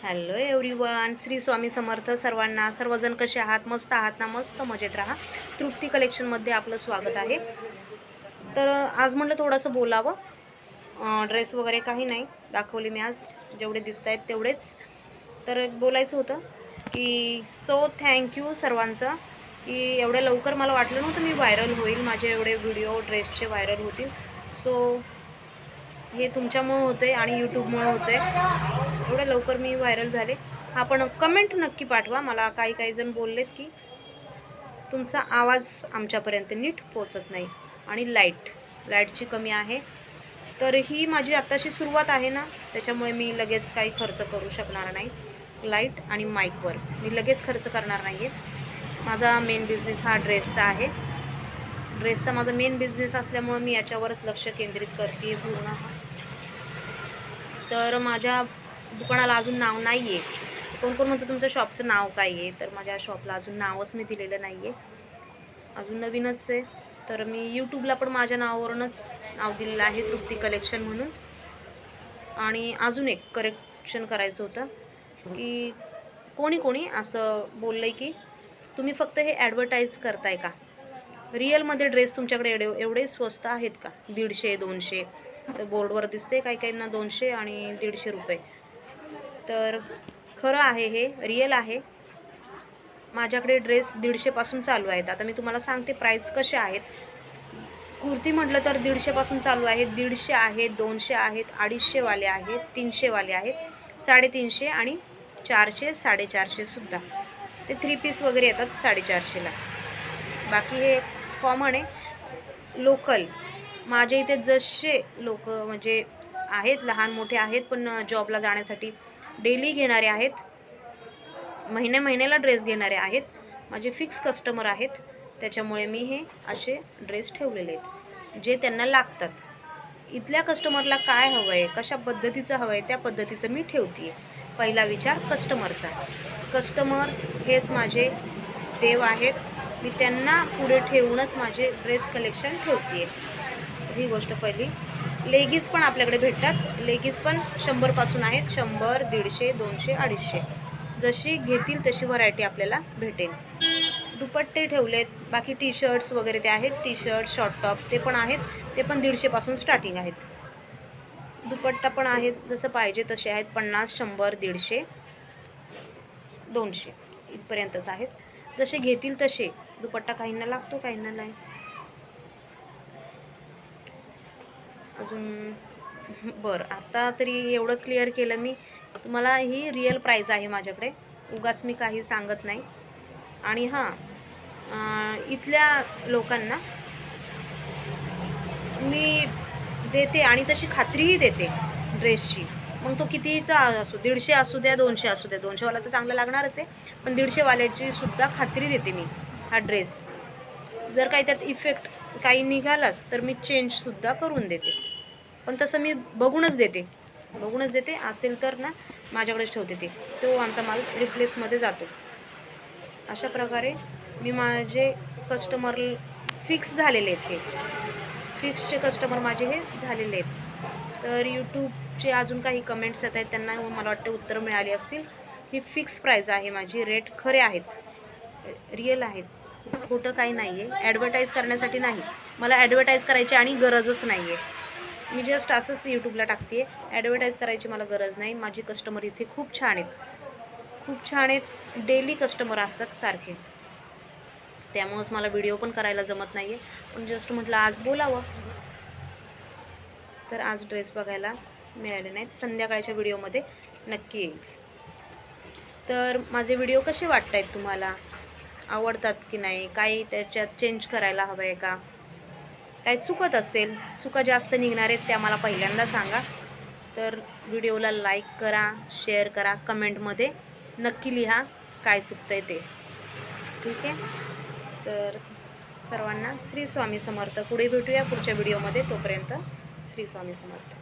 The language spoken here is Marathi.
हॅलो एव्हरीवन, श्री स्वामी समर्थ सर्वांना. सर्वजण कसे आहात? मस्त आहात ना? मस्त मजेत राहा. तृप्ती कलेक्शनमध्ये आपलं स्वागत आहे. तर आज म्हटलं थोडंसं बोलावं. ड्रेस वगैरे काही नाही दाखवले मी आज, जेवढे दिसत आहेत तेवढेच. तर बोलायचं होतं की थँक्यू सर्वांचं, की एवढ्या लवकर मला वाटलं नव्हतं मी व्हायरल होईल, माझे एवढे व्हिडिओ ड्रेसचे व्हायरल होतील. हे तुमच्यामुळं होतं आहे आणि यूट्यूबमुळं होतं आहे. एवढ्या लवकर मी व्हायरल झाले. हा, पण कमेंट नक्की पाठवा. मला काही जण बोललेत की तुमचा आवाज आमच्यापर्यंत नीट पोचत नाही आणि लाईटची कमी आहे. तर ही माझी आत्ताची सुरुवात आहे ना, त्याच्यामुळे मी लगेच काही खर्च करू शकणार नाही. लाईट आणि माईकवर मी लगेच खर्च करणार नाही आहे. माझा मेन बिझनेस हा ड्रेसचा आहे. ड्रेसचा माझा मेन बिझनेस असल्यामुळे मी याच्यावरच लक्ष केंद्रित करते पूर्ण. तर माझ्या दुकानाला अजून नाव नाही आहे. कोण म्हणतं तुमच्या शॉपचं नाव काय आहे? तर माझ्या शॉपला अजून नावच मी दिलेलं नाही आहे, अजून नवीनच आहे. तर मी यूट्यूबला पण माझ्या नावावरूनच नाव दिलेलं आहे, तृप्ती कलेक्शन म्हणून. आणि अजून एक करेक्शन करायचं होतं की कोणी असं बोललं आहे की तुम्ही फक्त हे ॲडव्हर्टाईज करताय का? रिअलमध्ये ड्रेस तुमच्याकडे एवढे स्वस्त आहेत का? 150-200 तर बोर्डवर दिसते, काहींना 200 आणि 150 रुपये. तर खरं आहे, हे रिअल आहे. माझ्याकडे ड्रेस 150पासून चालू आहेत. आता मी तुम्हाला सांगते प्राईस कसे आहेत. कुर्ती म्हटलं तर 150पासून चालू आहेत, 150 आहेत, 200 आहेत, 250 वाले आहेत, 300 वाले आहेत, 350 आणि 400, 450 सुद्धा. ते 3 पीस वगैरे येतात 450ला. बाकी हे कॉमन आहे, लोकल. माझ्या इथे जसे लोक म्हणजे आहेत, लहान मोठे आहेत, पण जॉबला जाण्यासाठी डेली घेणारे आहेत, महिन्याला ड्रेस घेणारे आहेत, माझे फिक्स कस्टमर आहेत. त्याच्यामुळे मी हे असे ड्रेस ठेवलेले आहेत जे त्यांना लागतात. इथल्या कस्टमरला काय हवं आहे, कशा पद्धतीचं हवं आहे, त्या पद्धतीचं मी ठेवते. पहिला विचार कस्टमरचा. कस्टमर हेच माझे देव आहेत. मी त्यांना पुढे ठेवूनच माझे ड्रेस कलेक्शन ठेवते. ही गोष्ट पहिली. लेगीज पण आपल्याकडे भेटतात. लेगीज पण 100पासून आहेत, 100, 150, 200, 250. जशी घेतील तशी व्हरायटी आपल्याला भेटेल. दुपट्टे ठेवलेत. बाकी टी शर्ट्स वगैरे ते आहेत, टी शर्ट, शॉर्ट टॉप ते पण आहेत. ते पण 150पासून स्टार्टिंग आहेत. दुपट्टा पण आहेत, जसं पाहिजे तसे आहेत. 50, 100, 150, 200 इथपर्यंतच आहेत. जसे घेतील तसे. दुपट्टा काहींना लागतो, काहींना नाही. अजून बरं, आता तरी एवढं क्लिअर केलं मी तुम्हाला. ही रिअल प्राईस आहे माझ्याकडे, उगाच मी काही सांगत नाही. आणि हां, इथल्या लोकांना मी देते आणि तशी खात्रीही देते ड्रेसची. मग तो कितीचा असो, 150 असू द्या, 200 असू द्या. 200वाला तर चांगला लागणारच आहे, पण 150वाल्याची सुद्धा खात्री देते मी. हा ड्रेस जर काही त्यात इफेक्ट काही निघालाच तर मी चेंजसुद्धा करून देते. पण तसं मी बघूनच देते. असेल तर ना माझ्याकडेच ठेवते. तो आमचा माल रिप्लेसमध्ये जातो. अशा प्रकारे मी माझे कस्टमर फिक्स झालेले आहेत. हे फिक्सचे कस्टमर माझे हे झालेले आहेत. तर यूट्यूबचे अजून काही कमेंट्स येत आहेत, त्यांना मला वाटतं उत्तरं मिळाली असतील. ही फिक्स प्राईस आहे माझी. रेट खरे आहेत, रिअल आहेत, खोटं काही नाही आहे. ॲडव्हर्टाईज करण्यासाठी नाही, मला ॲडव्हर्टाईज करायची आणि गरजच नाही आहे. मी जस्ट असंच यूट्यूबला टाकते आहे. ॲडव्हर्टाईज करायची मला गरज नाही. माझी कस्टमर इथे खूप छान आहेत, डेली कस्टमर असतात सारखे. त्यामुळंच मला व्हिडिओ पण करायला जमत नाही आहे, पण जस्ट म्हटलं आज बोलावं. तर आज ड्रेस बघायला मिळाले नाहीत, संध्याकाळच्या व्हिडिओमध्ये नक्की येईल. तर माझे व्हिडिओ कसे वाटत आहेत तुम्हाला? आवडतात की नाही? काही त्याच्यात चेंज करायला हवं आहे का? काही चुकत असेल, चुका जास्त निघणार आहेत, त्या मला पहिल्यांदा सांगा. तर व्हिडिओला लाईक करा, शेअर करा, कमेंटमध्ये नक्की लिहा काय चुकतं आहे ते. ठीक आहे. तर सर्वांना श्री स्वामी समर्थ. पुढे भेटूया पुढच्या व्हिडिओमध्ये. तोपर्यंत श्री स्वामी समर्थ.